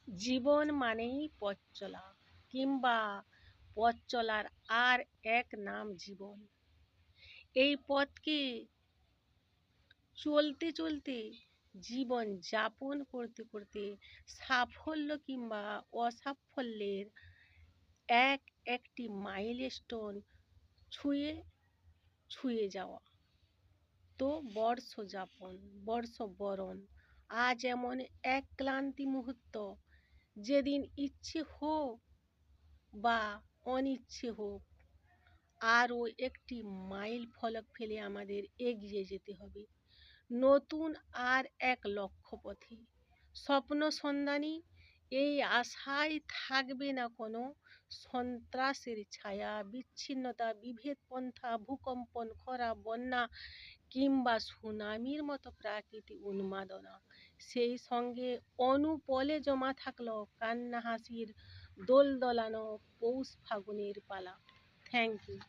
জীবন মানেই পথ চলা, কিংবা পথ চলার আর এক নাম জীবন। এই পথকে চলতে চলতে, জীবন যাপন করতে করতে সাফল্য কিংবা অসাফল্যের এক একটি মাইলস্টোন ছুঁয়ে ছুঁয়ে যাওয়া। তো বর্ষযাপন, বর্ষবরণ আজ এমন এক ক্লান্তি মুহূর্ত, যেদিন ইচ্ছে হোক বা অনিচ্ছে হোক, আরও একটি মাইল ফলক ফেলে আমাদের এগিয়ে যেতে হবে নতুন আর এক লক্ষ্যপথে। স্বপ্ন সন্ধানী এই আশায় থাকবে না কোনো সন্ত্রাসের ছায়া, বিচ্ছিন্নতা, বিভেদ পন্থা, ভূকম্পন, খরা, বন্যা কিংবা সুনামির মতো প্রাকৃতিক উন্মাদনা। সেই সঙ্গে অনুপলে জমা থাকলো কান্না হাসির দোল দোলানো পৌষ ফাগুনের পালা। Thank you.